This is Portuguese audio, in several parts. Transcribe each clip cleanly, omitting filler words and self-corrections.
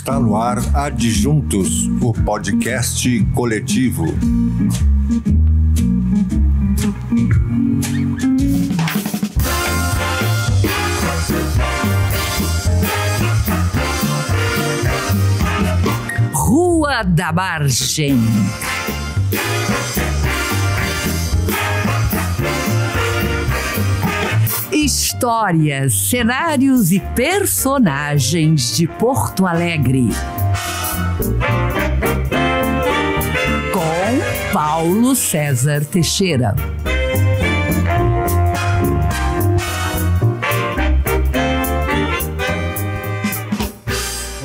Está no ar Adjuntos, o podcast coletivo. Rua da Margem. Histórias, cenários e personagens de Porto Alegre. Com Paulo César Teixeira.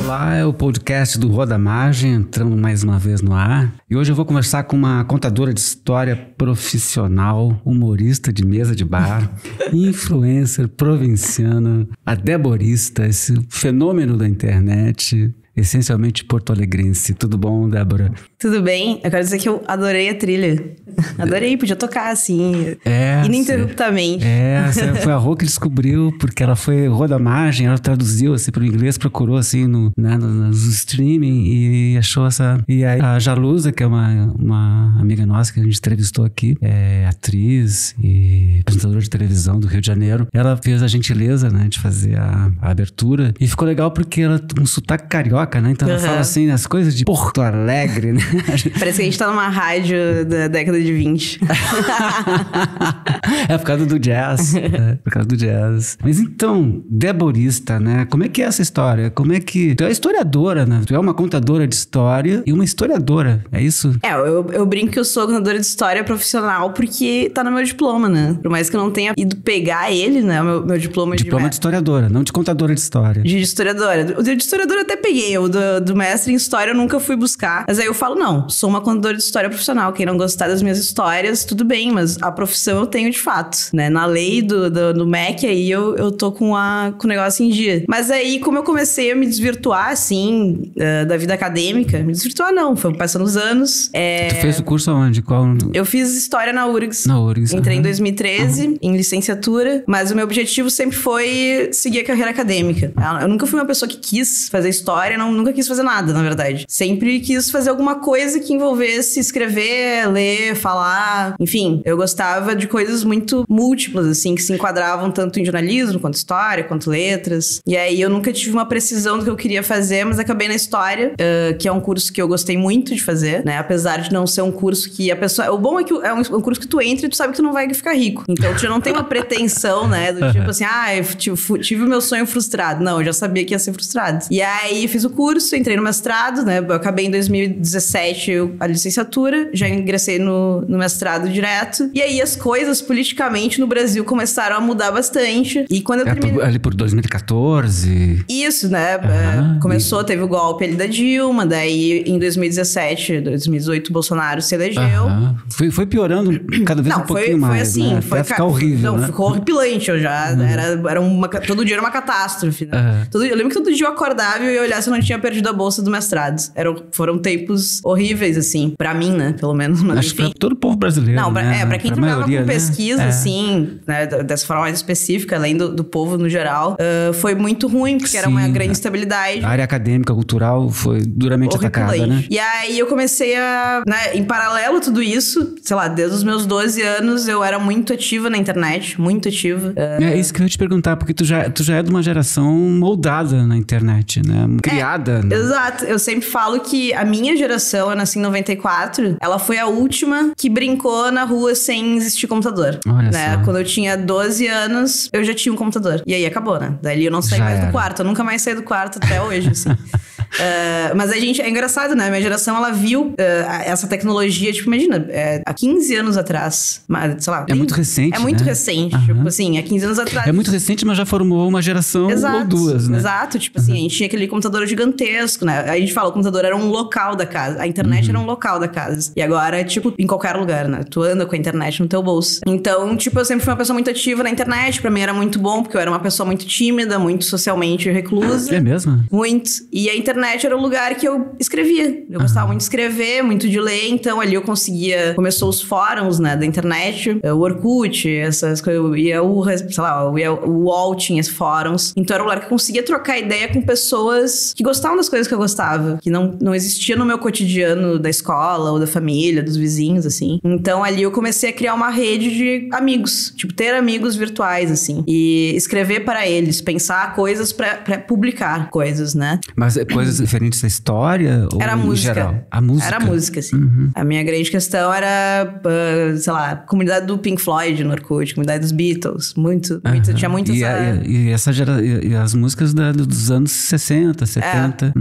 Olá, é o podcast do Rua da Margem, entrando mais uma vez no ar. E hoje eu vou conversar com uma contadora de história profissional, humorista de mesa de bar, influencer provinciana, a deborista, esse fenômeno da internet, essencialmente porto-alegrense. Tudo bom, Débora? Tudo bem. Eu quero dizer que eu adorei a trilha. Adorei, podia tocar assim, ininterruptamente. Foi a Rô que descobriu, porque ela foi Rua da Margem, ela traduziu assim para o inglês, procurou assim no streaming e achou essa... E aí a Jalusa, que é uma amiga nossa que a gente entrevistou aqui, é atriz e apresentadora de televisão do Rio de Janeiro, ela fez a gentileza, né, de fazer a abertura e ficou legal porque ela tem um sotaque carioca, né, então ela fala assim as coisas de Porto Alegre, né? Parece que a gente tá numa rádio da década de 20. É por causa do jazz. Mas então, deborista, né? Como é que é essa história? Como é que... Tu é historiadora, né? Tu é uma contadora de história e uma historiadora, é isso? Eu brinco que eu sou contadora de história profissional porque tá no meu diploma, né? Por mais que eu não tenha ido pegar ele, né? O meu diploma de historiadora, não de contadora de história. De historiadora. O de historiadora eu até peguei. O do mestre em história eu nunca fui buscar. Mas aí eu falo, não, sou uma contadora de história profissional. Quem não gostar das minhas histórias, tudo bem, mas a profissão eu tenho de fato, né? Na lei do MEC aí eu tô com o negócio em dia. Mas aí, como eu comecei a me desvirtuar, assim, da vida acadêmica, me desvirtuar não, foi passando os anos. Tu fez o curso aonde? Qual? Eu fiz história na URGS. Na URGS. Entrei em 2013, em licenciatura, mas o meu objetivo sempre foi seguir a carreira acadêmica. Eu nunca fui uma pessoa que quis fazer história, nunca quis fazer nada, na verdade. Sempre quis fazer alguma coisa que envolvesse escrever, ler, falar, enfim, eu gostava de coisas muito múltiplas, assim, que se enquadravam tanto em jornalismo, quanto história, quanto letras. E aí eu nunca tive uma precisão do que eu queria fazer, mas acabei na história, que é um curso que eu gostei muito de fazer, né? Apesar de não ser um curso que a pessoa... O bom é que é um curso que tu entra e tu sabe que tu não vai ficar rico. Então tu já não tem uma pretensão, né? Do tipo assim, eu tive o meu sonho frustrado. Não, eu já sabia que ia ser frustrado. E aí fiz o curso, entrei no mestrado, né? Eu acabei em 2017 a licenciatura, já ingressei no mestrado direto. E aí as coisas politicamente no Brasil começaram a mudar bastante. E quando eu terminei... Ali por 2014? Isso, né? Começou, teve o golpe ali da Dilma, daí em 2017, 2018 o Bolsonaro se elegeu. Foi piorando cada vez um pouquinho mais, assim, né? Até ficar horrível, não, né? ficou horripilante, eu já... todo dia era uma catástrofe, né? Eu lembro que todo dia eu acordava e eu olhava se eu não tinha perdido a bolsa do mestrado. Foram tempos horríveis, assim, pra mim, né? Pelo menos, mas acho enfim. Pra todo o povo brasileiro, não, né? Pra quem trabalhava com pesquisa, assim, né? Dessa forma mais específica, além do povo no geral, foi muito ruim, porque era uma grande instabilidade. A área acadêmica, cultural, foi duramente atacada, né? E aí eu comecei a... Né, em paralelo a tudo isso, sei lá, desde os meus 12 anos, eu era muito ativa na internet, muito ativa. É isso que eu ia te perguntar, porque tu já é de uma geração moldada na internet, né? Criada, né? Exato. Eu sempre falo que a minha geração, eu nasci em 94, ela foi a última que brincou na rua sem existir computador. Olha né? só. Quando eu tinha 12 anos, eu já tinha um computador. E aí acabou, né? Daí eu não saí mais do quarto. Eu nunca mais saí do quarto até hoje, assim. Mas é engraçado, né? Minha geração, ela viu essa tecnologia, tipo, imagina, há 15 anos atrás, sei lá. É muito recente, É muito né? recente, tipo assim, há 15 anos atrás. É muito recente, mas já formou uma geração ou duas, né? Exato, tipo assim, a gente tinha aquele computador gigantesco, né? A gente fala, o computador era um local da casa, a internet era um local da casa. E agora, tipo, em qualquer lugar, né? Tu anda com a internet no teu bolso. Então, tipo, eu sempre fui uma pessoa muito ativa na internet, pra mim era muito bom, porque eu era uma pessoa muito tímida, muito socialmente reclusa. É mesmo? Muito. E a internet internet era o lugar que eu escrevia. Eu gostava muito de escrever, muito de ler, então ali eu conseguia... Começou os fóruns, né, da internet, o Orkut, essas coisas, o UOL tinha fóruns. Então era um lugar que eu conseguia trocar ideia com pessoas que gostavam das coisas que eu gostava, que não existia no meu cotidiano da escola ou da família, dos vizinhos, assim. Então ali eu comecei a criar uma rede de amigos, tipo, ter amigos virtuais, assim, e escrever para eles, pensar coisas pra publicar coisas, né? Mas coisas diferentes da história? Ou era música. Geral? A música? Era música, assim. A minha grande questão era, sei lá, comunidade do Pink Floyd no Orkut, comunidade dos Beatles, muito, tinha muito E as músicas dos anos 60, 70.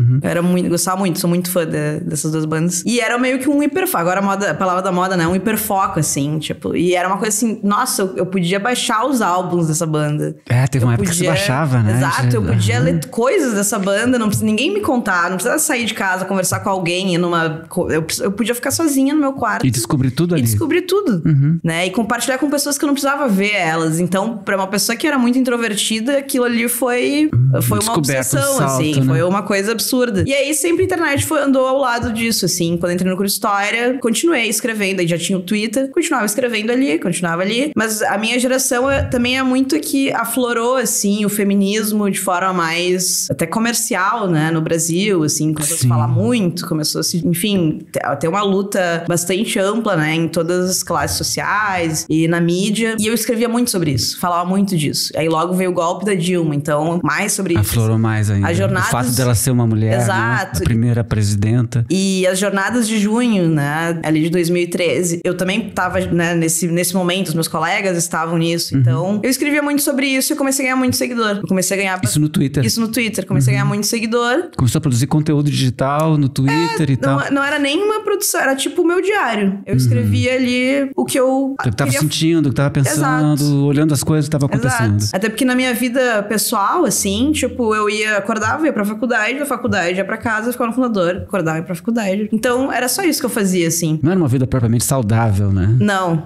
Gostava muito, sou muito fã dessas duas bandas. E era meio que um hiperfoco, agora a palavra da moda, né? Um hiperfoco, assim, tipo, e era uma coisa assim, nossa, eu podia baixar os álbuns dessa banda. Teve uma época que você baixava, né? Exato, eu podia ler coisas dessa banda, não precisa ninguém me contar, não precisa sair de casa, conversar com alguém, eu podia ficar sozinha no meu quarto. E descobrir tudo ali. E descobrir tudo, né? E compartilhar com pessoas que eu não precisava ver elas. Então, pra uma pessoa que era muito introvertida, aquilo ali foi uma obsessão, salto, assim. né? Foi uma coisa absurda. E aí, sempre a internet andou ao lado disso, assim. Quando entrei no curso de História, continuei escrevendo. Aí já tinha o Twitter, continuava escrevendo ali, continuava ali. Mas a minha geração também é muito que aflorou, assim, o feminismo de forma mais até comercial, né? No Brasil, assim. Começou a se falar muito, começou a se... Enfim, ter uma luta bastante ampla, né? Em todas as classes sociais e na mídia. E eu escrevia muito sobre isso, falava muito disso. Aí logo veio o golpe da Dilma, então mais sobre isso. Aflorou mais ainda. O fato dela ser uma mulher, exato, né? A primeira presidenta. E as jornadas de junho, né? Ali de 2013. Eu também tava, né, nesse momento, os meus colegas estavam nisso. Então, eu escrevia muito sobre isso e comecei a ganhar muito seguidor. Eu comecei a ganhar... Isso no Twitter? Isso no Twitter. Comecei a ganhar muito seguidor. Começou a produzir conteúdo digital no Twitter e tal? Não era nem uma produção, era tipo o meu diário. Eu escrevia ali o que eu... O que tava sentindo, o que tava pensando, exato, olhando as coisas que estavam acontecendo. Exato. Até porque na minha vida pessoal, assim, tipo, eu acordava, ia pra faculdade, da faculdade ia pra casa, ficava no computador, acordava, ia pra faculdade. Então, era só isso que eu fazia, assim. Não era uma vida propriamente saudável, né?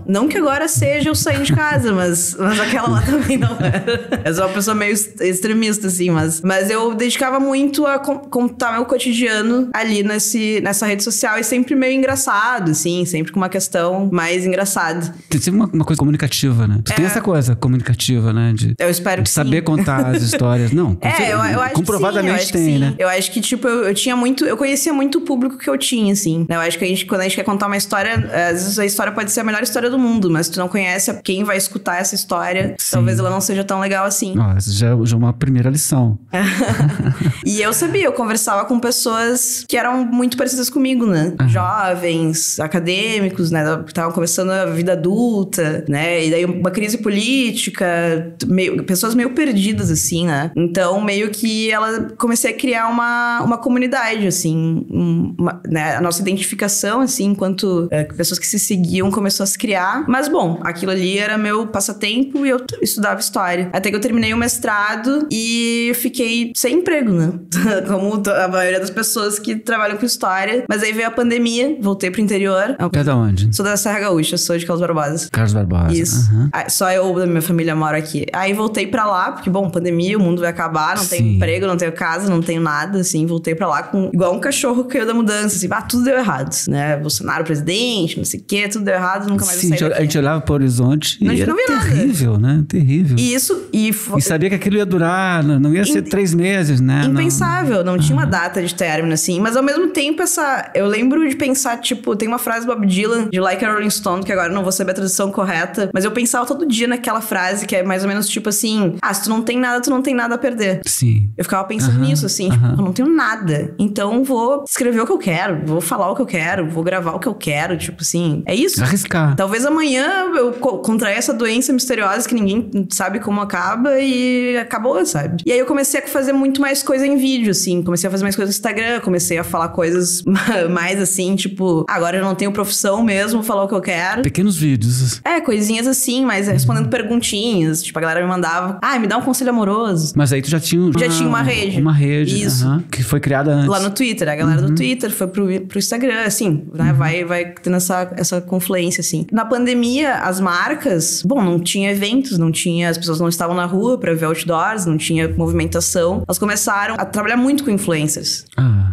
Não que agora seja eu saindo de casa, mas aquela lá também não era. Eu sou uma pessoa meio extremista, assim, mas eu dedicava muito a contar meu cotidiano ali nessa rede social e sempre meio engraçado, assim, sempre com uma questão mais engraçada. Tem sempre uma coisa comunicativa, né? Tu tem essa coisa comunicativa, né? Eu espero que saber sim. contar as histórias. Não, eu acho comprovadamente que sim, tem, né? Eu acho que, tipo, eu conhecia muito o público que eu tinha, assim. Eu acho que quando a gente quer contar uma história, às vezes a história pode ser a melhor história do mundo, mas se tu não conhece quem vai escutar essa história, talvez ela não seja tão legal assim. Essa já é uma primeira lição. E eu sabia, eu conversava com pessoas que eram muito parecidas comigo, né? Jovens, acadêmicos, né? Que estavam começando a vida adulta, né? E daí uma crise política, pessoas meio perdidas, assim, né? Então, meio que comecei a criar uma comunidade, assim, né? A nossa identificação, assim, enquanto pessoas que se seguiam começou a se criar. Mas, bom, aquilo ali era meu passatempo e eu estudava história. Até que eu terminei o mestrado e fiquei sem emprego, né? Como a maioria das pessoas que trabalham com história. Mas aí veio a pandemia, voltei pro interior. É da onde? Sou da Serra Gaúcha, sou de Carlos Barbosa. Carlos Barbosa. Isso. Só eu da minha família moro aqui. Aí voltei pra lá, porque, bom, pandemia, o mundo vai acabar, não tenho emprego, não tenho casa, não tenho nada, assim. Voltei pra lá igual um cachorro que caiu da mudança, assim. Tudo deu errado, né? Bolsonaro presidente, não sei o quê, tudo deu errado, nunca mais saí daqui. A gente olhava pro horizonte e era terrível, nada. Né? Terrível. E sabia que aquilo ia durar, não ia ser 3 meses, né? Impensável, não tinha uma data de término, assim. Mas ao mesmo tempo, eu lembro de pensar, tipo, tem uma frase do Bob Dylan, de Like a Rolling Stone, que agora eu não vou saber a tradução correta, mas eu pensava todo dia naquela frase, que é mais ou menos tipo assim, se tu não tem nada, tu não tem nada a perder. Sim. Eu ficava pensando nisso, assim, tipo, eu não tenho nada, então vou escrever o que eu quero, vou falar o que eu quero, vou gravar o que eu quero, tipo assim, é isso. Arriscar. Talvez amanhã eu contraia essa doença misteriosa que ninguém sabe como acaba e acabou, sabe? E aí eu comecei a fazer muito mais coisa em vídeo, assim, comecei a fazer mais coisa no Instagram, comecei a falar coisas mais assim, tipo, agora eu não tenho profissão mesmo, vou falar o que eu quero. Pequenos vídeos. Coisinhas assim, mas respondendo perguntinhas, tipo, a galera me mandava, me dá um conselho amoroso. Mas aí tu já tinha uma rede. Uma rede, isso. Que foi criada antes. Lá no Twitter, a galera do Twitter foi pro Instagram, assim, né? Vai tendo essa confluência, assim. Na pandemia, as marcas, não tinha eventos, as pessoas não estavam na rua pra ver outdoors, não tinha movimentação. Elas começaram a trabalhar muito com influencers.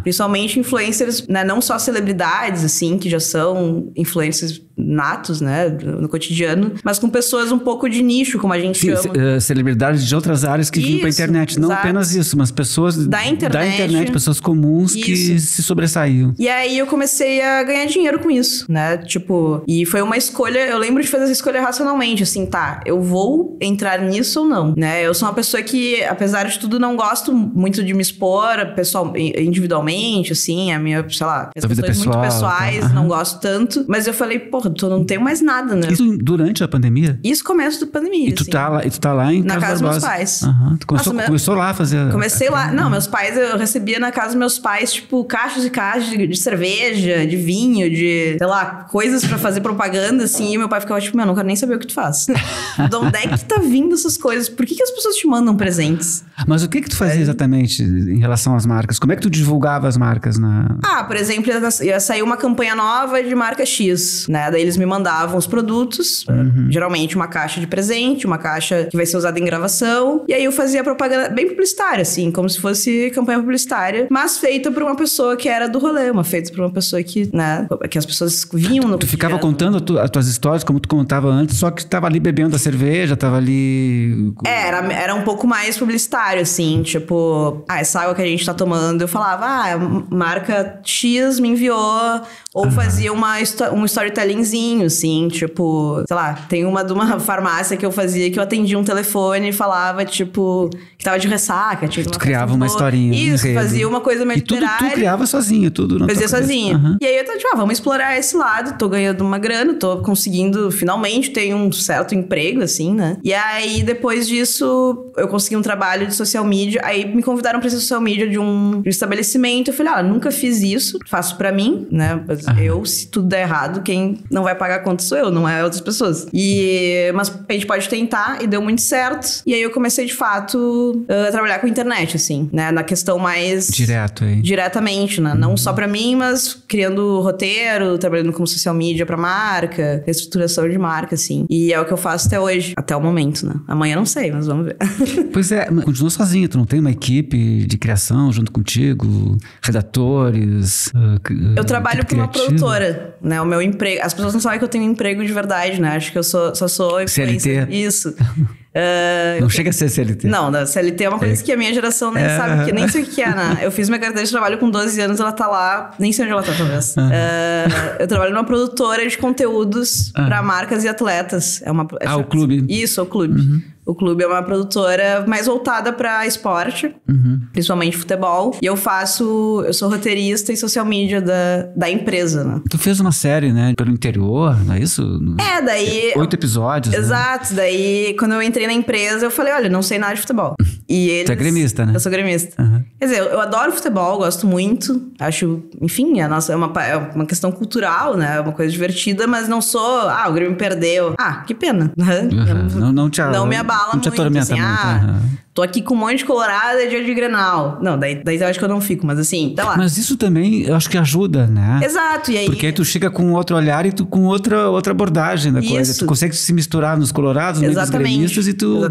Principalmente influencers, né? Não só celebridades, assim, que já são influencers natos, né? No cotidiano, mas com pessoas um pouco de nicho, como a gente chama. Celebridades de outras áreas que vinham pra internet. Não apenas isso, mas pessoas da internet, pessoas comuns que se sobressaíam. E aí eu comecei a ganhar dinheiro com isso, né? Tipo, e foi uma escolha, eu lembro de fazer essa escolha racionalmente, assim, tá, eu vou entrar nisso ou não, né? Eu sou uma pessoa que, apesar de tudo, não gosto muito de me expor individualmente, assim, a minha, sei lá, as questões muito pessoais, não gosto tanto, mas eu falei, porra, eu não tenho mais nada, né? Isso durante a pandemia? Isso começo da pandemia, E tu tá lá em na casa dos meus pais. Tu começou lá a fazer... Comecei lá. Não, meus pais, eu recebia na casa dos meus pais, tipo, caixas e caixas de cerveja, de vinho, de, sei lá, coisas pra fazer propaganda, assim. E meu pai ficava tipo, eu não quero nem saber o que tu faz. De onde é que tá vindo essas coisas? Por que as pessoas te mandam presentes? Mas o que tu fazia exatamente em relação às marcas? Como é que tu divulgava as marcas na... Por exemplo, ia sair uma campanha nova de marca X, né? Daí eles me mandavam os produtos, geralmente uma caixa de presente, uma caixa que vai ser usada em gravação. E aí eu fazia propaganda bem publicitária, assim, como se fosse campanha publicitária, mas feita por uma pessoa que era do rolê, feita por uma pessoa que, né, que as pessoas vinham no... Tu ficava contando as tuas histórias como tu contava antes, só que tava ali bebendo a cerveja, tava ali... Era um pouco mais publicitário, assim, tipo, essa água que a gente tá tomando, eu falava, marca X me enviou, ou fazia um storytellingzinho, assim, tipo, sei lá, tem uma de uma farmácia que eu fazia que eu atendia um telefone e falava, tipo, que tava de ressaca. Tu criava uma historinha. Isso, fazia uma coisa meio literária. E tu criava sozinho, tudo. Fazia sozinha. E aí eu tava tipo, vamos explorar esse lado, tô ganhando uma grana, tô conseguindo, finalmente, ter um certo emprego, assim, né? E aí, depois disso, eu consegui um trabalho de social media, aí me convidaram pra ser social media de um estabelecimento, eu falei, nunca fiz isso, faço pra mim, né? Se tudo der errado, quem não vai pagar a conta sou eu, não é outras pessoas. Mas a gente pode tentar, e deu muito certo. E aí eu comecei, de fato, a trabalhar com internet, assim, né? Na questão mais... Diretamente, né? Não só pra mim, mas criando roteiro, trabalhando como social media pra marca, reestruturação de marca, assim. E é o que eu faço até hoje, até o momento, né? Amanhã não sei, mas vamos ver. Pois é, continua sozinho, tu não tem uma equipe de criação junto contigo, redatores... Eu trabalho pra uma produtora, né? O meu emprego... As pessoas não sabem que eu tenho um emprego de verdade, né? Acho que eu só sou influencer. CLT? Isso. Não chega a ser CLT. Não, CLT é uma coisa que a minha geração nem sabe, nem sei o que é, né? Eu fiz minha carteira de trabalho com 12 anos, ela tá lá, nem sei onde ela tá, talvez. Eu trabalho numa produtora de conteúdos pra marcas e atletas. O Clube. Isso, o Clube. O Clube é uma produtora mais voltada pra esporte, principalmente futebol. E eu sou roteirista e social media da empresa, né? Tu fez uma série, né? Pelo interior, não é isso? Daí... 8 episódios, Exato. Né? Daí, quando eu entrei na empresa, eu falei, olha, não sei nada de futebol. E eles... Tu é gremista, né? Eu sou gremista. Quer dizer, eu adoro futebol, gosto muito. Acho, enfim, é uma questão cultural, né? É uma coisa divertida, mas não sou... o Grêmio perdeu. Que pena. Não me abala muito, atormenta assim, muito. Tô aqui com um monte de colorada, é dia de Grenal. Não, daí eu acho que eu não fico, mas assim, tá lá. Mas isso também, eu acho que ajuda, né? Exato, e aí... Porque aí tu chega com outro olhar e tu com outra abordagem da coisa. Tu consegue se misturar nos colorados, nos gremistas e tu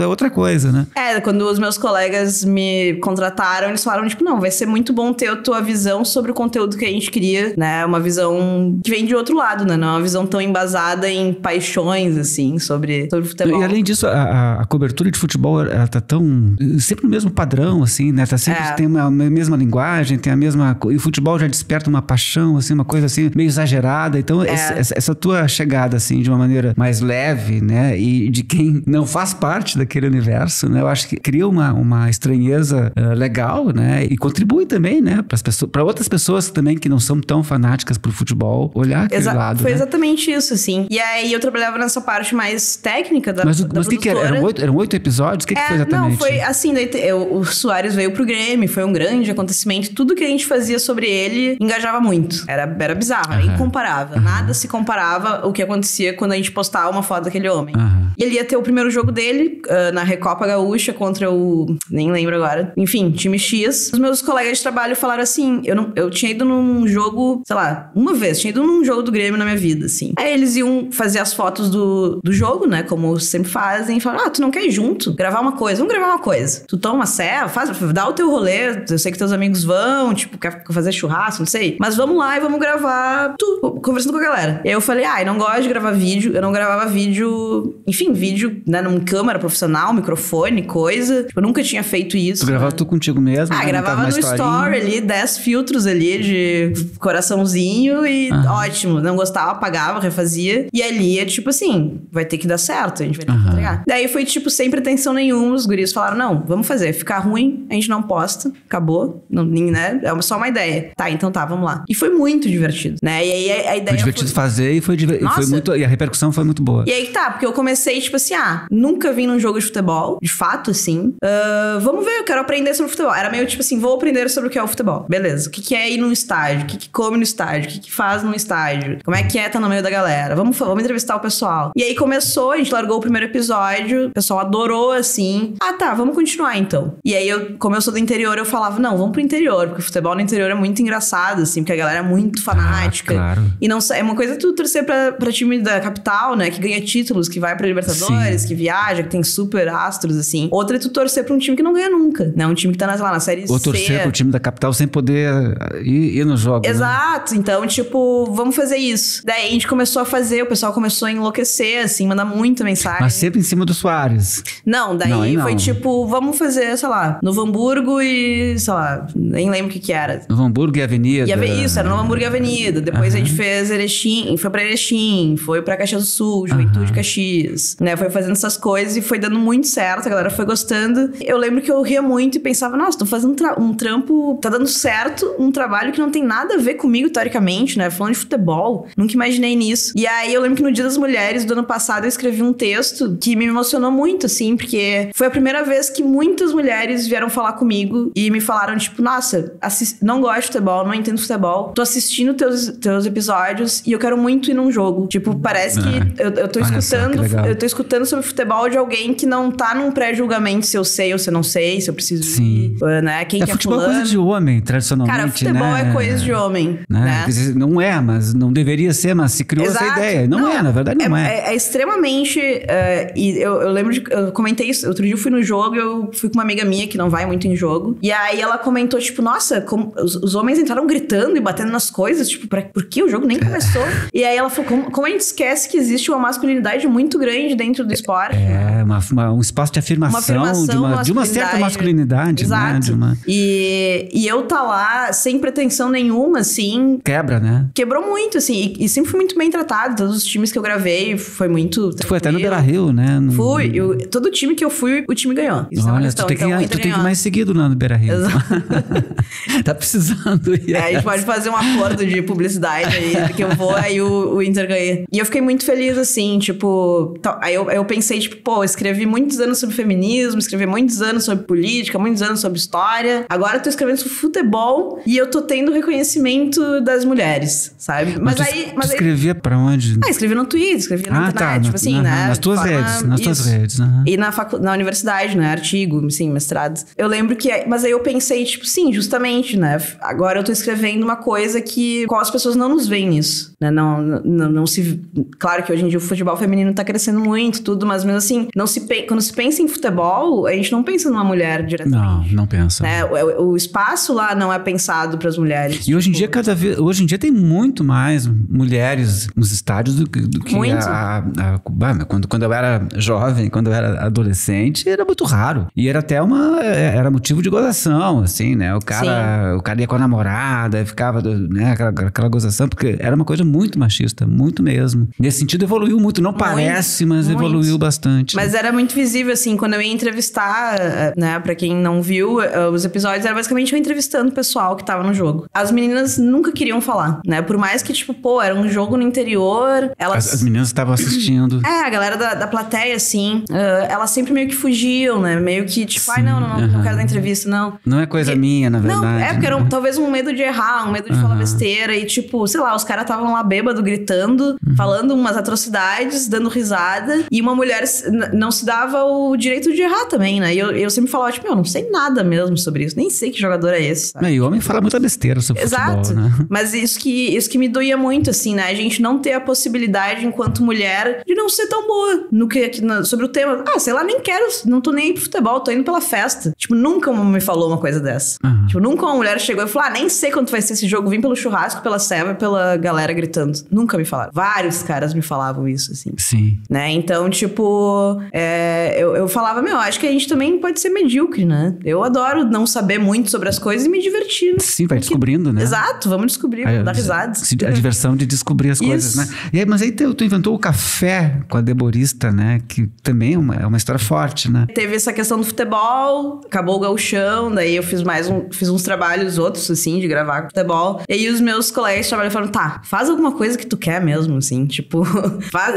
é outra coisa, né? Quando os meus colegas me contrataram, eles falaram, tipo, não, vai ser muito bom ter a tua visão sobre o conteúdo que a gente cria, né? Uma visão que vem de outro lado, né? Não é uma visão tão embasada em paixões, assim, sobre futebol. E além disso, a cobertura de futebol, ela tá tão... sempre no mesmo padrão, assim, né? Tá sempre... Tem a mesma linguagem, tem a mesma... E o futebol já desperta uma paixão, assim, uma coisa assim, meio exagerada. Então, essa tua chegada, assim, de uma maneira mais leve, né? E de quem não faz parte daquele universo, né? Eu acho que cria uma estranheza legal, né? E contribui também, né? Para outras pessoas também que não são tão fanáticas pro futebol, olhar aquele lado, Foi né? exatamente isso, assim. E aí, eu trabalhava nessa parte mais técnica da produtora. Mas o que era? Eram 8 episódios? O que foi exatamente? Não, foi assim, daí o Soares veio pro Grêmio, foi um grande acontecimento. Tudo que a gente fazia sobre ele engajava muito. Era bizarro, era incomparável. Nada se comparava o que acontecia quando a gente postava uma foto daquele homem. E ele ia ter o primeiro jogo dele na Recopa Gaúcha contra o... Nem lembro agora. Enfim, time X. Os meus colegas de trabalho falaram assim... Eu tinha ido num jogo, sei lá, uma vez. Tinha ido num jogo do Grêmio na minha vida, assim. Aí eles iam fazer as fotos do jogo, né? Como sempre fazem. E falaram, tu não quer ir junto? Gravar uma coisa? Vamos gravar uma coisa. Tu toma uma serra, dá o teu rolê. Eu sei que teus amigos vão, tipo, quer fazer churrasco, não sei. Mas vamos lá e vamos gravar tudo, conversando com a galera. E aí eu falei, eu não gosto de gravar vídeo. Eu não gravava vídeo... Enfim, vídeo, né? Numa câmera profissional, microfone, coisa. Tipo, eu nunca tinha feito isso. Tu gravava tu contigo mesmo? Gravava no story ali, 10 filtros ali de coraçãozinho e ótimo. Não gostava, apagava, refazia. E ali é tipo assim, vai ter que dar certo, a gente vai ter que entregar. Daí foi tipo, sem pretensão nenhuma, os guris falaram, não, vamos fazer. Ficar ruim, a gente não posta, acabou. Não, né? É só uma ideia. Tá, então tá, vamos lá. E foi muito divertido, né? E aí a ideia foi divertido fazer e foi muito... E a repercussão foi muito boa. E aí tá, porque eu comecei tipo assim, nunca vim num jogo de futebol, de fato, assim. Vamos ver, eu quero aprender sobre futebol. Era meio tipo assim, vou aprender sobre o que é o futebol. Beleza, o que é ir num estádio? O que come no estádio? O que faz num estádio? Como é que é estar no meio da galera? Vamos entrevistar o pessoal. E aí começou, a gente largou o primeiro episódio, o pessoal adorou, assim. Tá, vamos continuar então. E aí, como eu sou do interior, eu falava, não, vamos pro interior, porque o futebol no interior é muito engraçado, assim, porque a galera é muito fanática. Claro. E não é uma coisa tu torcer pra time da capital, né, que ganha títulos, que vai pra Libertadores, que viaja, que tem super astros, assim. Outra é tu torcer pra um time que não ganha nunca, né, um time que tá na série C. Ou torcer pro time da capital sem poder ir no jogo. Exato, né? Então, tipo, vamos fazer isso. Daí a gente começou a fazer, o pessoal começou a enlouquecer, assim, mandar muita mensagem. Mas sempre em cima do Soares. Não, daí foi tipo, vamos fazer, sei lá, Novo Hamburgo e, sei lá, nem lembro o que era. Novo Hamburgo e Avenida. Isso, era Novo Hamburgo e Avenida. Depois a gente fez Erechim, foi pra Erechim, foi pra Caxias do Sul, Juventude Caxias, né? Foi fazendo essas coisas e foi dando muito certo, a galera foi gostando. Eu lembro que eu ria muito e pensava, nossa, tô fazendo um trampo, tá dando certo, um trabalho que não tem nada a ver comigo, teoricamente, né? Falando de futebol, nunca imaginei nisso. E aí eu lembro que no Dia das Mulheres do ano passado eu escrevi um texto que me emocionou muito, assim, porque foi a primeira vez que muitas mulheres vieram falar comigo e me falaram, tipo, nossa, não gosto de futebol, não entendo futebol, tô assistindo teus episódios e eu quero muito ir num jogo. Tipo, parece que eu tô escutando sobre futebol de alguém que não tá num pré-julgamento se eu sei ou se eu não sei, se eu preciso ir, né? Quem que é futebol é coisa de homem, tradicionalmente, cara, futebol né? é coisa de homem, né? Não é, mas não deveria ser, mas se criou essa ideia. Não é, na verdade não é. É extremamente... e eu lembro eu comentei isso, outro dia eu fui no jogo, eu fui com uma amiga minha que não vai muito em jogo, e aí ela comentou, tipo, nossa, os homens entraram gritando e batendo nas coisas, tipo, por que o jogo nem começou? E aí ela falou, como a gente esquece que existe uma masculinidade muito grande dentro do esporte? Um espaço de afirmação, de uma certa masculinidade. Exato. Né? E eu tá lá, sem pretensão nenhuma, assim... Quebra, né? Quebrou muito, assim, e sempre fui muito bem tratado, todos os times que eu gravei, foi muito... Tu foi até no Beira-Rio, né? Fui, todo time que eu fui, o time ganhou. Isso olha, tu tem que ir mais seguido lá no Beira-Rio. Tá precisando ir. A gente pode fazer um acordo de publicidade aí, que eu vou, aí o Inter ganha. E eu fiquei muito feliz, assim, tipo... Aí eu pensei, tipo, pô, escrevi muitos anos sobre feminismo, escrevi muitos anos sobre política, muitos anos sobre história. Agora eu tô escrevendo sobre futebol e eu tô tendo reconhecimento das mulheres, sabe? Mas tu escrevia pra onde? Escrevi no Twitter, escrevi na internet, tipo assim, né? Nas tuas redes. E na universidade, né? Artigo, sim, mestrado. Eu lembro que... Mas aí eu pensei, tipo, sim, justamente, né? Agora eu tô escrevendo uma coisa qual as pessoas não nos veem nisso, né? Não se... Claro que hoje em dia o futebol feminino tá crescendo muito, tudo, mas mesmo assim, quando se pensa em futebol, a gente não pensa numa mulher diretamente. Não pensa. Né? O espaço lá não é pensado pras mulheres. E hoje em dia, hoje em dia tem muito mais mulheres nos estádios do que quando eu era jovem, quando eu era adolescente, era muito raro. E era até era motivo de gozação, assim, né? O cara ia com a namorada, ficava, né, aquela gozação, porque era uma coisa muito machista, muito mesmo. Nesse sentido, evoluiu muito. Não parece, mas evoluiu bastante. Mas era muito visível, assim, quando eu ia entrevistar, né, pra quem não viu, os episódios era basicamente eu entrevistando o pessoal que tava no jogo. As meninas nunca queriam falar, né? Por mais que, tipo, pô, era um jogo no interior, elas... As meninas estavam assistindo. A galera da plateia, assim, elas sempre meio que fugiam, né? Meio que, tipo, não quero dar entrevista, não. Não é coisa minha, na verdade. Não, porque era talvez um medo de errar, um medo de falar besteira. E, tipo, sei lá, os caras estavam lá bêbado, gritando, falando umas atrocidades, dando risada. errada e uma mulher não se dava o direito de errar também, né? E eu sempre falava, tipo, eu não sei nada mesmo sobre isso, nem sei que jogador é esse, sabe? E o homem fala muita besteira sobre Exato. futebol, né? Mas isso que me doía muito, assim, né? A gente não ter a possibilidade, enquanto mulher, de não ser tão boa sobre o tema. Sei lá, nem quero, não tô nem aí pro futebol, tô indo pela festa. Tipo, nunca uma me falou uma coisa dessa. Uhum. Tipo, nunca uma mulher chegou e falou, nem sei quanto vai ser esse jogo, vim pelo churrasco, pela ceva, pela galera gritando. Nunca me falaram. Vários caras me falavam isso, assim. Sim. Né? Então, tipo, eu falava, acho que a gente também pode ser medíocre, né? Eu adoro não saber muito sobre as coisas e me divertir. Né? Sim, vai descobrindo, né? Exato, vamos descobrir, vamos dar risadas. A diversão de descobrir as coisas, né? E aí, mas aí tu inventou o café com a Deborista, né? Que também é uma história forte, né? Teve essa questão do futebol, acabou o gauchão, daí eu fiz uns trabalhos outros, assim, de gravar com futebol. E aí os meus colegas de trabalho falaram, faz alguma coisa que tu quer mesmo, assim, tipo,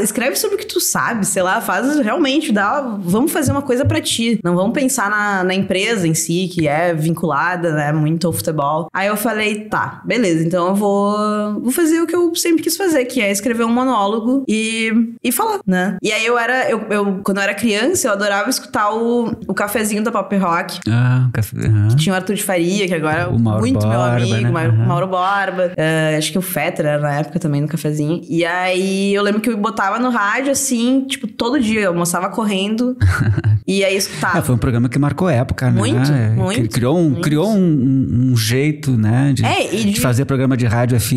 escreve sobre o que tu sabe, sei lá, faz realmente, vamos fazer uma coisa pra ti. Não vamos pensar na empresa em si, que é vinculada, né, muito ao futebol. Aí eu falei, beleza, então eu vou fazer o que eu sempre quis fazer, que é escrever um monólogo e falar, né? E aí quando eu era criança, eu adorava escutar o cafezinho da Pop Rock. Que tinha o Arthur de Faria, que agora é muito meu amigo, né? Mauro Borba. Acho que o Fetter era na época também no cafezinho. E aí eu lembro que eu botava no rádio, assim, tipo, todo dia. Eu almoçava correndo e aí escutava. Foi um programa que marcou época, né? Muito. Criou um jeito, né? De fazer programa de rádio FM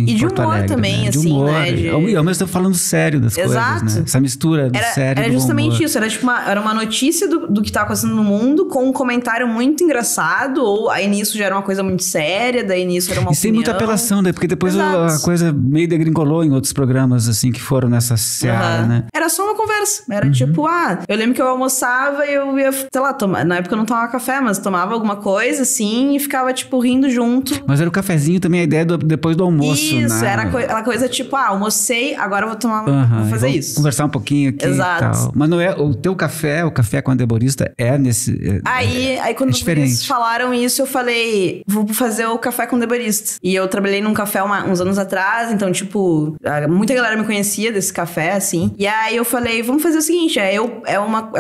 em Porto Alegre. E de humor também, né? assim, de humor, né? E ao mesmo tempo falando sério das Exato. coisas, né? Essa mistura do sério e do Era justamente humor. isso. Era tipo era uma notícia do que tava acontecendo no mundo com um comentário muito engraçado, ou aí nisso já era uma coisa muito séria, daí nisso era uma opinião. E sem muita apelação, né? Porque depois a coisa meio degringolou em outros programas, assim, que foram nessa seara, né? Era só uma conversa. Era tipo, eu lembro que eu almoçava e eu ia, sei lá, na época eu não tomava café, mas tomava alguma coisa, assim, e ficava, tipo, rindo junto. Mas era o cafezinho também, a ideia depois do almoço, isso, né? era aquela coisa tipo, almocei, agora eu vou fazer isso. Conversar um pouquinho aqui. Exato. E tal. Mas não é, o teu café, o café com a Deborista é nesse... Aí quando eles falaram isso, eu falei, vou fazer o café com Deborista. E eu trabalhei num café uns anos atrás, então, tipo, muita galera me conhecia desse café, assim. E aí eu falei, vamos fazer o seguinte, é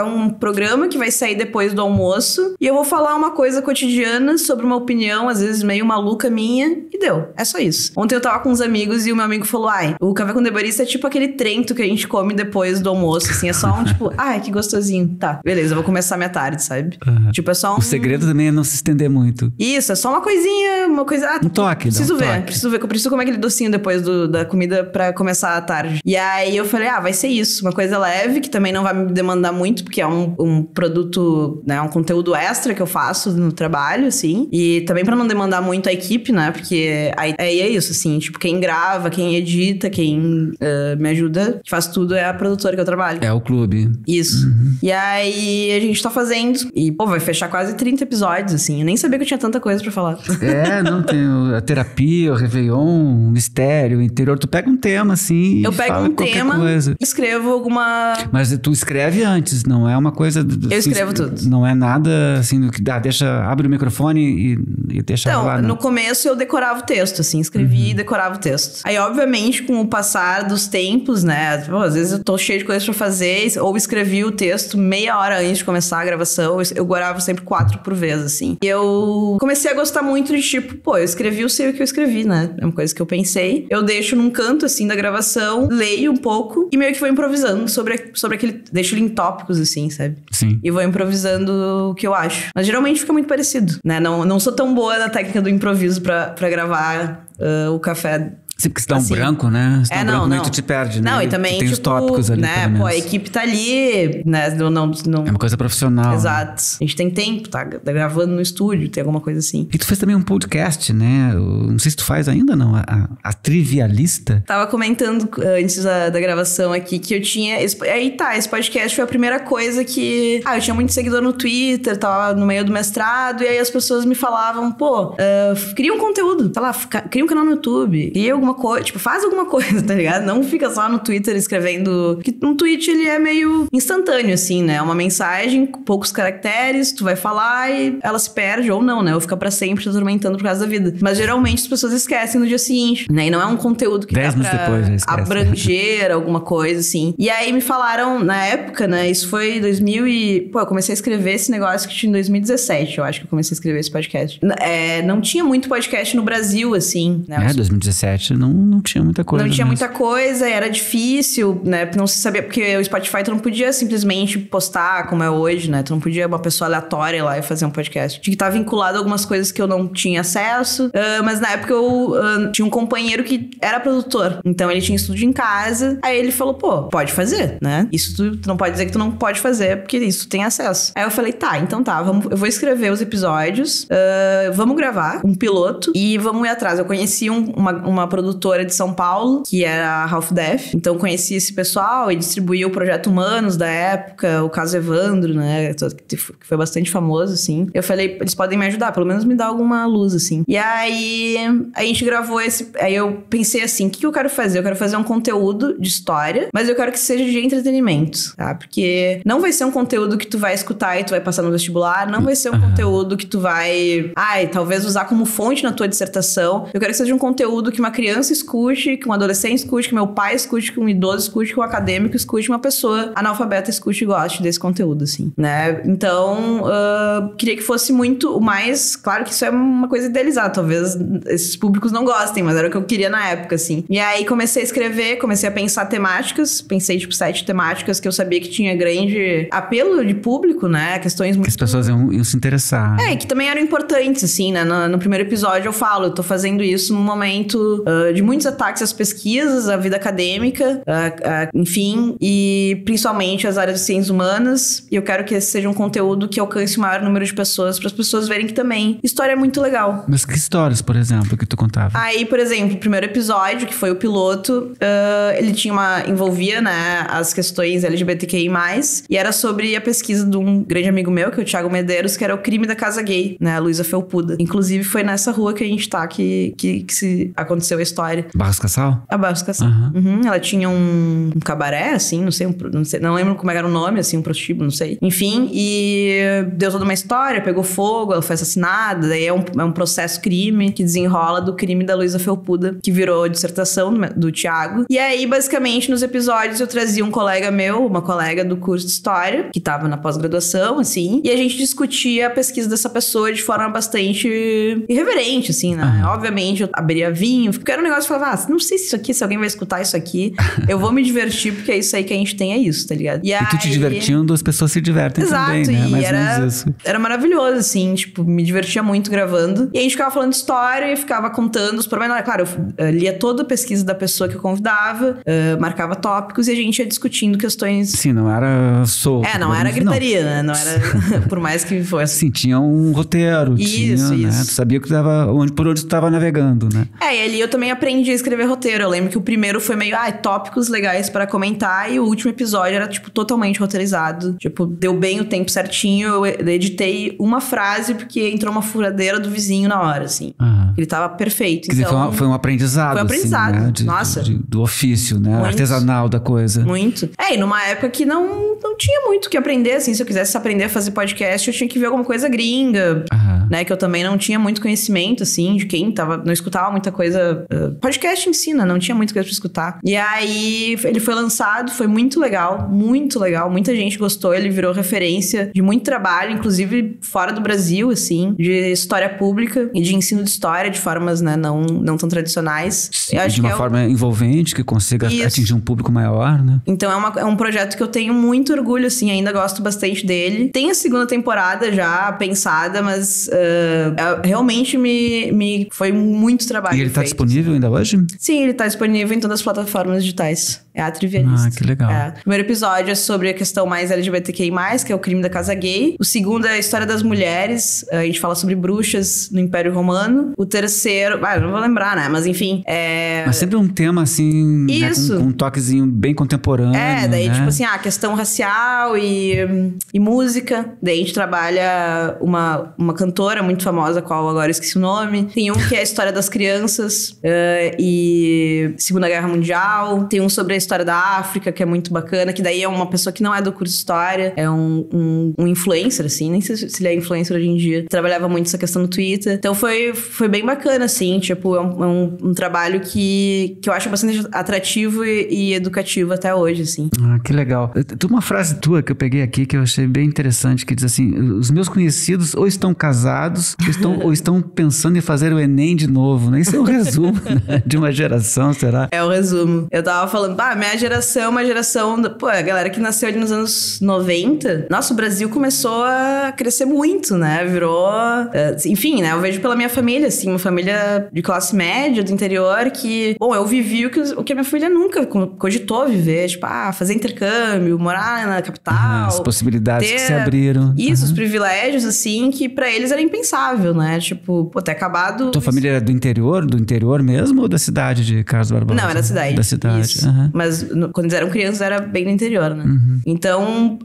um programa que vai sair depois do almoço, e eu vou falar uma coisa cotidiana sobre uma opinião, às vezes meio maluca minha, e deu. É só isso. Ontem eu tava com uns amigos e o meu amigo falou, o café com Deborista é tipo aquele trento que a gente come depois do almoço, assim, é só um tipo, que gostosinho. Tá, beleza, eu vou começar minha tarde, sabe? Tipo, é só um... O segredo também é não se estender muito. Isso, é só uma coisinha, uma coisa... Um toque, preciso ver, eu preciso comer aquele docinho depois da comida pra começar a tarde. E aí eu falei, vai ser isso, uma coisa leve, que também não vai me demandar muito, porque é um produto, né, um conteúdo extra que eu faço no trabalho, assim. E também pra não demandar muito a equipe, né, porque aí é isso, assim, tipo, quem grava, quem edita, quem me ajuda, que faz tudo é a produtora que eu trabalho. É o clube. Isso. E aí a gente tá fazendo, e, vai fechar quase 30 episódios, assim. Eu nem sabia que eu tinha tanta coisa pra falar. Não, tem a terapia, o Réveillon, o mistério, o interior. Tu pega um tema, assim, eu pego um tema, escrevo alguma... Mas tu escreve antes, não é uma coisa... Eu escrevo tudo. Não é nada, assim, que abre o microfone e deixa rolar, no começo eu decorava o texto, assim, escrevia e decorava o texto. Aí, obviamente, com o passar dos tempos, né, às vezes eu tô cheio de coisas pra fazer, ou escrevi o texto meia hora antes de começar a gravação, eu gravo sempre 4 por vez, assim. E eu comecei a gostar muito de, tipo, eu escrevi, eu sei o que eu escrevi, né? É uma coisa que eu pensei. Eu deixo num canto, assim, da gravação, leio um pouco e meio que vou improvisando sobre aquele... Deixo ele em tópicos, assim, sabe? Sim. E vou improvisando o que eu acho. Mas geralmente fica muito parecido, né? Não sou tão boa na técnica do improviso pra gravar o café. Sim, porque se dá um branco, né? Se dá um branco, meio tu te perde, né? Não, e também, tem os tópicos ali, né? A equipe tá ali, né? Não... É uma coisa profissional. Exato. A gente tem tempo, tá gravando no estúdio, tem alguma coisa assim. E tu fez também um podcast, né? Não sei se tu faz ainda, não. A Trivialista. Tava comentando antes da gravação aqui que eu tinha... esse podcast foi a primeira coisa que... eu tinha muito seguidor no Twitter, tava no meio do mestrado, e aí as pessoas me falavam, cria um conteúdo, sei lá, cria um canal no YouTube, cria alguma coisa, tipo, faz alguma coisa, tá ligado? Não fica só no Twitter escrevendo... Porque um tweet, ele é meio instantâneo, assim, né? Uma mensagem com poucos caracteres, tu vai falar e ela se perde ou não, né? Ou fica pra sempre te atormentando por causa da vida. Mas geralmente as pessoas esquecem no dia seguinte, né? E não é um conteúdo que 10 dá minutos depois já esquece. abranger alguma coisa, assim. E aí me falaram, na época, né? Isso foi 2000 e... Pô, eu comecei a escrever esse negócio que tinha em 2017, eu acho que eu comecei a escrever esse podcast. Não tinha muito podcast no Brasil, assim, né? 2017 não tinha muita coisa. Não tinha mesmo. muita coisa, era difícil, né? Não se sabia, porque o Spotify tu não podia simplesmente postar como é hoje, né? Tu não podia uma pessoa aleatória ir lá e fazer um podcast. Tinha que estar vinculado a algumas coisas que eu não tinha acesso, mas na época eu tinha um companheiro que era produtor, então ele tinha estúdio em casa, aí ele falou, pô, pode fazer, né? Isso tu não pode dizer que tu não pode fazer, porque isso tu tem acesso. Aí eu falei, tá, então tá, eu vou escrever os episódios, vamos gravar um piloto e vamos ir atrás. Eu conheci uma produtora de São Paulo, que era a Half Death, então conheci esse pessoal e distribuí o Projeto Humanos da época, o caso Evandro, né, que foi bastante famoso, assim. Eu falei, eles podem me ajudar, pelo menos me dar alguma luz, assim. E aí, a gente gravou aí eu pensei assim, o que eu quero fazer? Eu quero fazer um conteúdo de história, mas eu quero que seja de entretenimento, tá? Porque não vai ser um conteúdo que tu vai escutar e tu vai passar no vestibular, não vai ser um conteúdo que tu vai, talvez usar como fonte na tua dissertação. Eu quero que seja um conteúdo que uma criança escute, que um adolescente escute, que meu pai escute, que um idoso escute, que um acadêmico escute, uma pessoa analfabeta escute e goste desse conteúdo, assim, né? Então, queria que fosse muito o mais... Claro que isso é uma coisa idealizada, talvez esses públicos não gostem, mas era o que eu queria na época, assim. E aí comecei a escrever, comecei a pensar temáticas, pensei, tipo, 7 temáticas que eu sabia que tinha grande apelo de público, né? Questões muito... Que as pessoas iam se interessar. Que também eram importantes, assim, né? No primeiro episódio eu falo, eu tô fazendo isso num momento de muitos ataques às pesquisas, à vida acadêmica, enfim, e principalmente às áreas de ciências humanas. E eu quero que esse seja um conteúdo que alcance o maior número de pessoas, para as pessoas verem que também história é muito legal. Mas que histórias, por exemplo, que tu contava? Aí, por exemplo, o primeiro episódio, que foi o piloto, ele envolvia, né, as questões LGBTQI+, e era sobre a pesquisa de um grande amigo meu, que é o Thiago Medeiros, que era o crime da casa gay, né, a Luísa Felpuda. Inclusive, foi nessa rua que a gente tá, que aconteceu a história. Barros Cassal? A Barros Cassal. Ela tinha um cabaré, assim, não lembro como era o nome, assim, um prostíbulo, não sei. Enfim, e deu toda uma história, pegou fogo, ela foi assassinada, daí é um processo crime que desenrola do crime da Luísa Felpuda, que virou dissertação do Thiago. E aí, basicamente, nos episódios eu trazia um colega meu, uma colega do curso de História, que tava na pós-graduação, assim, e a gente discutia a pesquisa dessa pessoa de forma bastante irreverente, assim, né? Obviamente, eu abria vinho, porque era um negócio que eu falava, não sei se alguém vai escutar isso aqui, eu vou me divertir, porque é isso aí que a gente tem, é isso, tá ligado? E tu te divertindo, as pessoas se divertem também, né? Exato, e era maravilhoso, assim, tipo, me divertia muito gravando. E a gente ficava falando de história e ficava contando os pormenores. Claro, eu lia toda a pesquisa da pessoa que eu convidava, marcava tópicos e a gente ia discutindo questões... Sim, não era solto. Não era gritaria, né? Não era... Por mais que fosse. Sim, tinha um roteiro. Isso. Né? Tu sabia que por onde tu tava navegando, né? E ali eu também aprendi a escrever roteiro. Eu lembro que o primeiro foi meio, tópicos legais para comentar, e o último episódio era, tipo, totalmente roteirizado. Tipo, deu bem o tempo certinho, eu editei uma frase porque entrou uma furadeira do vizinho na hora, assim. Ele tava perfeito. Quer dizer, foi um aprendizado. Foi um aprendizado, assim, né? Nossa. Do ofício, né? Muito. Artesanal da coisa. Muito. E numa época que não tinha muito o que aprender, assim. Se eu quisesse aprender a fazer podcast, eu tinha que ver alguma coisa gringa, né? Que eu também não tinha muito conhecimento, assim, de quem não escutava muita coisa. Podcast ensina, não tinha muita coisa pra escutar. E aí, ele foi lançado, foi muito legal, muito legal. Muita gente gostou, ele virou referência de muito trabalho, inclusive fora do Brasil, assim, de história pública e de ensino de história de formas, né, não tão tradicionais. Sim, de uma forma envolvente, que consiga atingir um público maior, né? Então é um projeto que eu tenho muito orgulho, assim, ainda gosto bastante dele. Tem a segunda temporada já pensada, mas realmente me foi muito trabalho. E ele tá disponível ainda hoje? Sim, ele tá disponível em todas as plataformas digitais. É a trivialista. Ah, que legal. O primeiro episódio é sobre a questão mais LGBTQI+, que é o crime da casa gay. O segundo é a história das mulheres. A gente fala sobre bruxas no Império Romano. O terceiro... eu não vou lembrar, né? Mas enfim, Mas sempre um tema, assim, Isso. Né, com um toquezinho bem contemporâneo. daí, né? tipo assim, a questão racial e música. Daí a gente trabalha uma cantora muito famosa, qual agora eu esqueci o nome. Tem um que é a história das crianças e Segunda Guerra Mundial. Tem um sobre a história da África, que é muito bacana, que daí é uma pessoa que não é do curso de História, é um influencer, assim, nem sei se ele é influencer hoje em dia. Trabalhava muito essa questão no Twitter. Então foi bem bacana, assim, tipo, é um trabalho que eu acho bastante atrativo e educativo até hoje, assim. Ah, que legal. Tem uma frase tua que eu peguei aqui que eu achei bem interessante, que diz assim: os meus conhecidos ou estão casados ou estão pensando em fazer o Enem de novo, né? Isso é um resumo, né, de uma geração, será? É o resumo. Eu tava falando, minha geração é uma geração... a galera que nasceu ali nos anos 90... Nossa, o Brasil começou a crescer muito, né? Virou... enfim, né? Eu vejo pela minha família, assim, uma família de classe média, do interior, que... Bom, eu vivi o que a minha família nunca cogitou viver. Tipo, fazer intercâmbio, morar na capital... As possibilidades que se abriram. Isso, os privilégios, assim, que pra eles era impensável, né? Tipo, ter acabado... Tua família era do interior mesmo ou da cidade de Carlos Barbosa? Não, era da cidade. Da cidade. Isso. Mas quando eles eram crianças, era bem no interior, né? Então,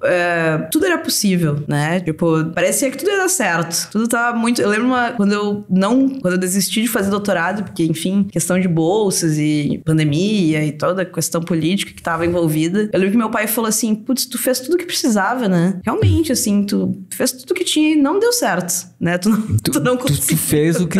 tudo era possível, né? Tipo, parecia que tudo ia dar certo. Tudo tava muito... Eu lembro quando eu desisti de fazer doutorado, porque, enfim, questão de bolsas e pandemia e toda a questão política que tava envolvida. Eu lembro que meu pai falou assim, putz, tu fez tudo o que precisava, né? Realmente, assim, tu fez tudo o que tinha e não deu certo, né? Tu não conseguiu. Tu fez o que...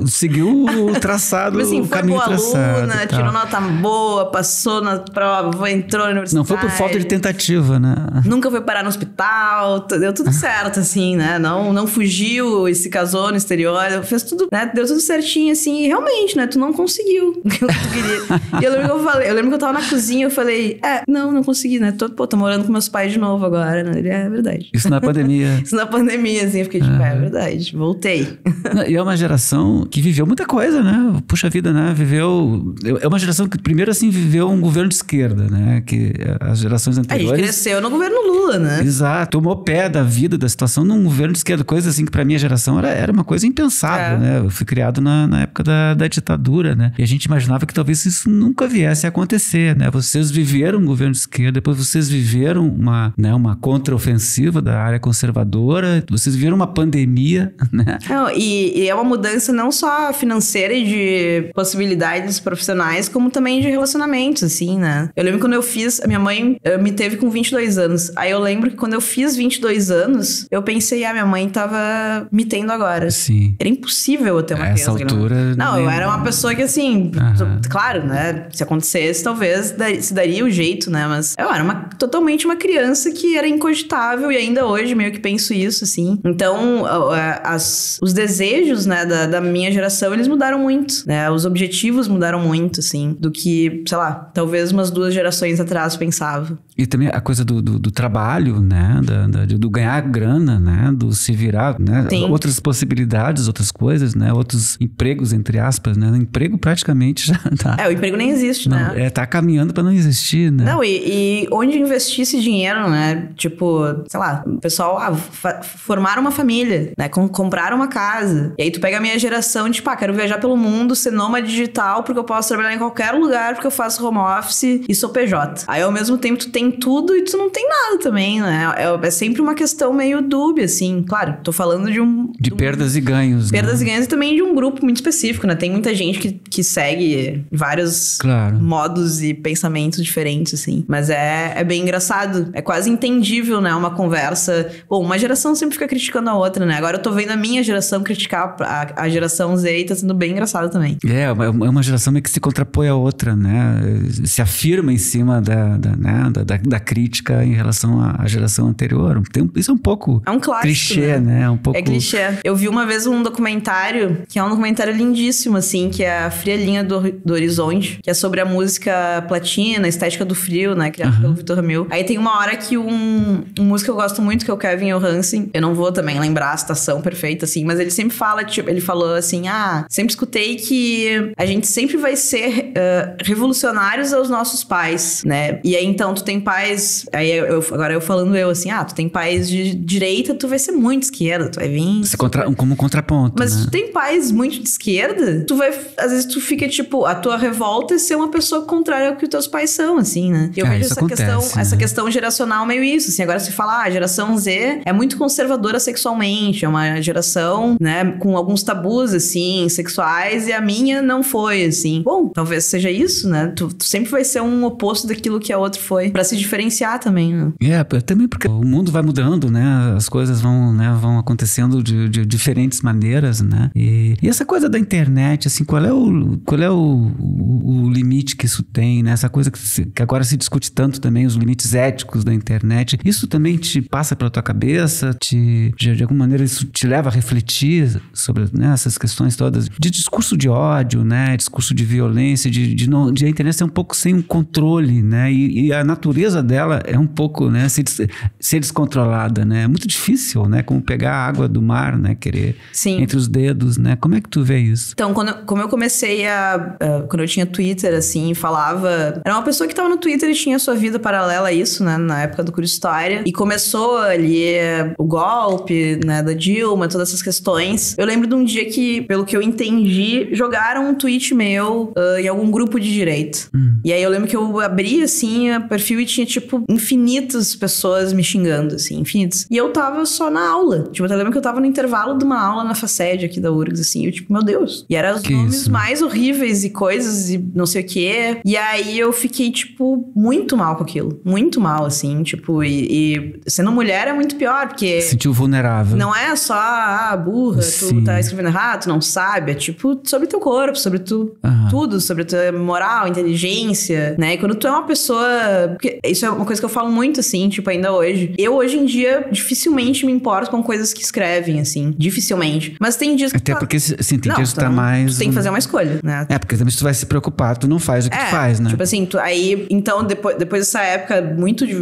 seguiu o traçado, assim, o caminho traçado. Foi boa aluna, tirou nota boa, passou na prova, entrou na universidade. Não foi por falta de tentativa, né? Nunca foi parar no hospital, deu tudo certo, assim, né? Não fugiu e se casou no exterior, fez tudo, né? Deu tudo certinho, assim, e realmente, né? Tu não conseguiu o que tu queria. E eu lembro que eu tava na cozinha, eu falei, não consegui, né? Tô morando com meus pais de novo agora, né? Ele, é verdade. Isso na pandemia. Isso na pandemia, assim, eu fiquei tipo, é verdade, voltei. E é uma geração que viveu muita coisa, né? Puxa vida, né? É uma geração que, primeiro, assim, viveu um governo de esquerda, né? Que as gerações anteriores... A gente cresceu no governo Lula, né? Exato. Tomou pé da vida, da situação num governo de esquerda. Coisa assim que pra minha geração era uma coisa impensável, né? Eu fui criado na época da ditadura, né? E a gente imaginava que talvez isso nunca viesse a acontecer, né? Vocês viveram um governo de esquerda, depois vocês viveram uma contraofensiva da área conservadora, vocês viveram uma pandemia, né? Não, e é uma mudança não só financeira e de possibilidades profissionais, como também de relacionamentos, assim, né? Eu lembro quando eu fiz... A minha mãe me teve com 22 anos. Aí eu lembro que quando eu fiz 22 anos, eu pensei, minha mãe tava me tendo agora. Sim. Era impossível eu ter uma criança. Essa altura... Não, eu era uma pessoa que, assim... Claro, né? Se acontecesse, talvez se daria o jeito, né? Mas eu era totalmente uma criança que era incogitável e ainda hoje meio que penso isso, assim. Então, os desejos, né, da minha geração, eles mudaram muito, né? Os objetivos mudaram muito, assim, do que, sei lá, talvez umas 2 gerações atrás pensava. E também a coisa do trabalho, né? Do ganhar grana, né? Do se virar, né? Sim. Outras possibilidades, outras coisas, né? Outros empregos, entre aspas, né? O emprego praticamente já tá... O emprego nem existe, né? Tá caminhando pra não existir, né? Não, e onde investir esse dinheiro, né? Tipo, sei lá, o pessoal formar uma família, né? Comprar uma casa. E aí tu pega a minha geração, tipo, quero viajar pelo mundo, ser nômade digital, porque eu posso trabalhar em qualquer lugar, porque eu faço home office e sou PJ. Aí, ao mesmo tempo, tu tem tudo e tu não tem nada também, né? É sempre uma questão meio dúbia, assim. Claro, tô falando de perdas e ganhos. Perdas e ganhos e também de um grupo muito específico, né? Tem muita gente que segue vários modos e pensamentos diferentes, assim. Mas é bem engraçado. É quase entendível, né? Uma conversa... Bom, uma geração sempre fica criticando a outra, né? Agora eu tô vendo a minha geração criticar a geração Z e tá sendo bem engraçado também. É uma geração meio que se contrapõe à outra, né? Se afirma em cima da crítica em relação à geração anterior. Isso é um pouco... É um clássico, clichê, né? Um pouco... É clichê. Eu vi uma vez um documentário, que é um documentário lindíssimo, assim, que é A Fria Linha do Horizonte, que é sobre a música platina, a estética do frio, né? Criado pelo Vitor Ramil. Aí tem uma hora que um músico que eu gosto muito, que é o Kevin Johansen, eu não vou também lembrar a citação perfeita, assim, mas ele sempre fala, tipo, ele falou assim, sempre escutei que a gente sempre vai ser revolucionários aos nossos pais, né? E aí, então, tu tem pais... Agora eu falando assim, tu tem pais de direita, tu vai ser muito esquerda, tu vai vir... Como contraponto, Mas né? tu tem pais muito de esquerda, às vezes tu fica, tipo, a tua revolta é ser uma pessoa contrária ao que os teus pais são, assim, né? Eu vejo essa questão geracional meio isso, assim. Agora se fala, a geração Z é muito conservadora sexualmente, é uma geração, né, com alguns tabus, assim, sexuais, e a minha não foi, assim. Bom, talvez seja isso, né? Tu sempre vai ser um oposto daquilo que a outra foi, pra se diferenciar também, né? Também porque o mundo vai mudando, né? As coisas vão acontecendo de diferentes maneiras, né? E essa coisa da internet, assim, qual é o limite que isso tem, né? Essa coisa que agora se discute tanto também, os limites éticos da internet. Isso também te passa pela tua cabeça? De alguma maneira isso te leva a refletir sobre, né, essas questões todas de discurso de ódio, né? Discurso de violência, de a internet ser um pouco sem um controle, né? E a natureza dela é um pouco, né, ser descontrolada, né? É muito difícil, né? Como pegar a água do mar, né? Querer entre os dedos, né? Como é que tu vê isso? Então, como eu comecei quando eu tinha Twitter, assim, falava... Era uma pessoa que tava no Twitter e tinha sua vida paralela a isso, né? Na época do Curso História. E começou ali o golpe, né? Da Dilma, todas essas questões. Eu lembro de um dia que, pelo que eu entendi, jogaram um tweet meu em algum grupo de direita. E aí eu lembro que eu abri, assim, o perfil e tinha, tipo, infinitas pessoas me xingando, assim, infinitas. E eu tava só na aula. Tipo, eu lembro que eu tava no intervalo de uma aula na FACED aqui da URGS, assim, eu, tipo, meu Deus. E eram os nomes mais horríveis e coisas e não sei o quê. E aí eu fiquei, tipo, muito mal com aquilo. Muito mal, assim, tipo, e sendo mulher é muito pior, porque... Sentiu vulnerável. Não é só, burra, tu tá escrevendo errado, tu não sabe. É, tipo, sobre teu corpo, sobre tudo, sobre tua moral, inteligência, né? E quando tu é uma pessoa... Porque isso é uma coisa que eu falo muito, assim, tipo, ainda hoje. Eu, hoje em dia, dificilmente me importo com coisas que escrevem, assim. Dificilmente. Mas tem dias que até porque, assim, tem dias que tá mais... Tu tem que fazer uma escolha, né? Porque também se tu vai se preocupar, tu não faz o que tu faz, né? Tipo assim, então, depois dessa época muito de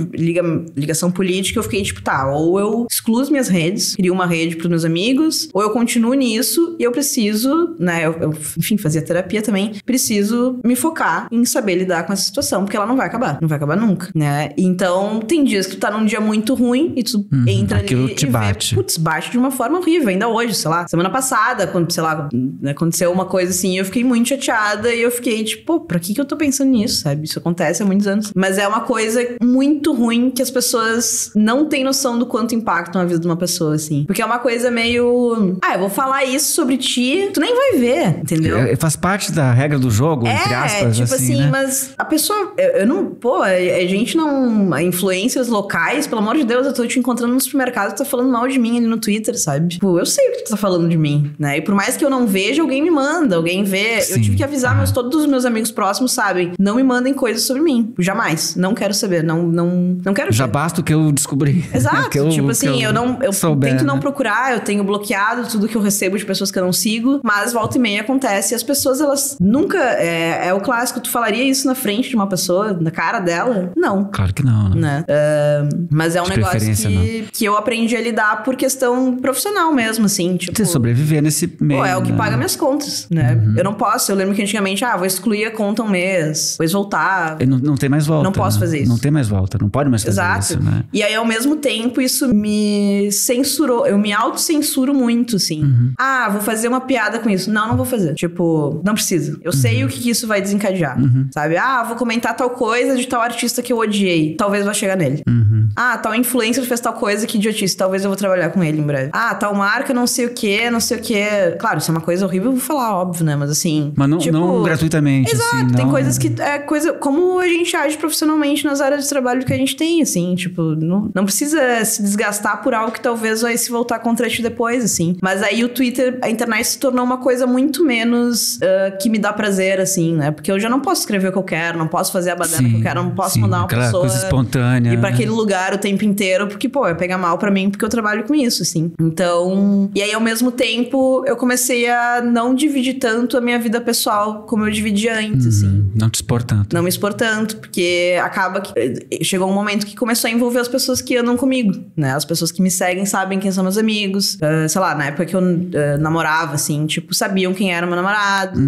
ligação política, eu fiquei, tipo, ou eu excluo as minhas redes, crio uma rede pros meus amigos, ou eu continuo nisso e eu preciso, né? Eu enfim, fazia terapia também. Preciso me focar em saber lidar com essa situação, porque ela não vai acabar. Não vai acabar nunca, né? Então, tem dias que tu tá num dia muito ruim e tu entra ali e bate. Bate de uma forma horrível. Ainda hoje, sei lá, semana passada, quando, sei lá, aconteceu uma coisa assim, eu fiquei muito chateada e eu fiquei, tipo, pra que eu tô pensando nisso, sabe? Isso acontece há muitos anos. Mas é uma coisa muito ruim que as pessoas não têm noção do quanto impactam a vida de uma pessoa, assim. Porque é uma coisa meio... eu vou falar isso sobre ti, tu nem vai ver, entendeu? Faz parte da regra do jogo, entre aspas, tipo assim, né? mas a pessoa... Eu não... a gente não... Influências locais, pelo amor de Deus, eu tô te encontrando no supermercado e tá falando mal de mim ali no Twitter, sabe? Tipo, eu sei o que tu tá falando de mim, né? E por mais que eu não veja, alguém me manda, alguém vê. Sim. Eu tive que avisar, todos os meus amigos próximos sabem. Não me mandem coisas sobre mim. Jamais. Não quero saber. Não quero Já ver. basta o que eu descobri. Exato. Tipo assim, eu souber, tento não né? procurar, eu tenho bloqueado tudo que eu recebo de pessoas que eu não sigo, mas volta e meia acontece. E as pessoas, elas nunca... É o clássico, tu falaria isso na frente de uma pessoa, na cara dela? Não. Claro que não, né? Mas é um negócio que eu aprendi a lidar por questão profissional mesmo, assim, tipo... Você sobreviver nesse meio, é o que né? paga minhas contas, né? Eu não posso, eu lembro que antigamente, vou excluir a conta um mês, depois voltar. Não tem mais volta. Não posso fazer isso. Não tem mais volta, não pode mais fazer isso, né? E aí, ao mesmo tempo, isso me censurou, eu me autocensuro muito, assim. Vou fazer uma piada com isso. Não vou fazer. Tipo, não precisa. Eu sei o que isso vai desencadear, sabe? Vou comentar tal coisa de tal artista que eu odiei. Talvez vá chegar nele. Tal influencer fez tal coisa, que idiotice. Talvez eu vou trabalhar com ele em breve. Tal marca, não sei o que, não sei o que. Claro, se é uma coisa horrível, eu vou falar, óbvio, né? Mas assim... Mas não gratuitamente, exato, assim. Tem coisas que... como a gente age profissionalmente nas áreas de trabalho que a gente tem, assim. Tipo, não precisa se desgastar por algo que talvez vai se voltar contra ti depois, assim. Mas aí o Twitter, a internet se tornou uma coisa muito menos que me dá prazer, assim, né? Porque eu já não posso escrever o que eu quero, não posso fazer a baderna que eu quero, não posso mandar uma pessoa... coisa espontânea. Ir pra aquele lugar lugar o tempo inteiro, porque, pô, ia pegar mal pra mim porque eu trabalho com isso, assim. Então... E aí, ao mesmo tempo, eu comecei a não dividir tanto a minha vida pessoal como eu dividia antes, assim. Não te expor tanto. Não me expor tanto, porque acaba que... Chegou um momento que começou a envolver as pessoas que andam comigo, né? As pessoas que me seguem sabem quem são meus amigos. Sei lá, na época que eu namorava, assim, tipo, sabiam quem era meu namorado.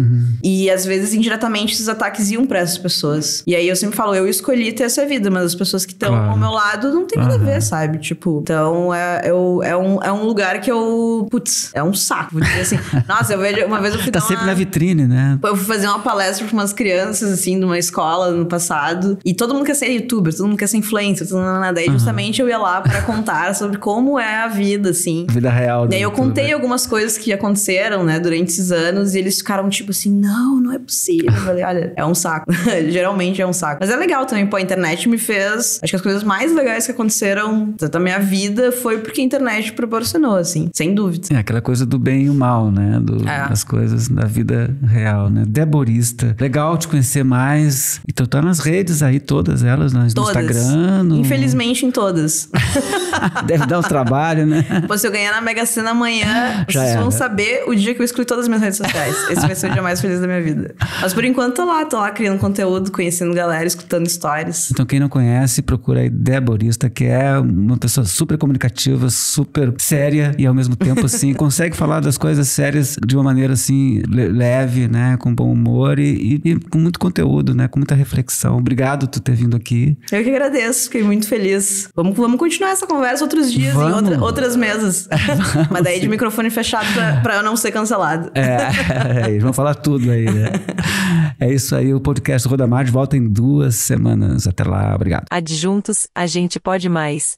E, às vezes, indiretamente, esses ataques iam pra essas pessoas. E aí, eu sempre falo, eu escolhi ter essa vida, mas as pessoas que estão ao meu lado não tem nada a ver, sabe? Tipo, então, é um lugar que eu... Putz, é um saco, vou dizer assim. Nossa, eu vejo... Uma vez eu fui Tá sempre na vitrine, né? Eu fui fazer uma palestra pra umas crianças, assim, numa escola no passado. E todo mundo quer ser youtuber, todo mundo quer ser influencer, todo mundo nada. Daí, justamente, eu ia lá pra contar sobre como é a vida, assim. Vida real. E aí, eu contei algumas coisas que aconteceram, né, durante esses anos. E eles ficaram, tipo assim, não é possível. Eu falei, olha, é um saco. Geralmente é um saco. Mas é legal também, pô, a internet me fez... Acho que as coisas mais legais que aconteceram da minha vida foi porque a internet proporcionou, assim. Sem dúvida. É aquela coisa do bem e o mal, né? Das coisas da vida real, né? Deborista. Legal te conhecer mais. E tu tá nas redes aí, todas elas, no Instagram. Infelizmente, em todas. Deve dar um trabalho, né? Pô, se eu ganhar na Mega Sena amanhã, vocês vão saber o dia que eu excluí todas as minhas redes sociais. Esse vai ser o dia mais feliz da minha vida. Mas por enquanto tô lá criando conteúdo, conhecendo galera, escutando histórias. Então quem não conhece, procura aí Deborista, que é uma pessoa super comunicativa, super séria e ao mesmo tempo assim, consegue falar das coisas sérias de uma maneira assim, leve, né? Com bom humor e com muito conteúdo, né? Com muita reflexão. Obrigado por tu ter vindo aqui. Eu que agradeço, fiquei muito feliz. Vamos continuar essa conversa outros dias, em outras mesas. Mas daí de microfone fechado pra eu não ser cancelado. Vamos falar tudo aí, né? É isso aí, o podcast Roda Mais volta em 2 semanas. Até lá, obrigado. Adjuntos, a gente pode mais.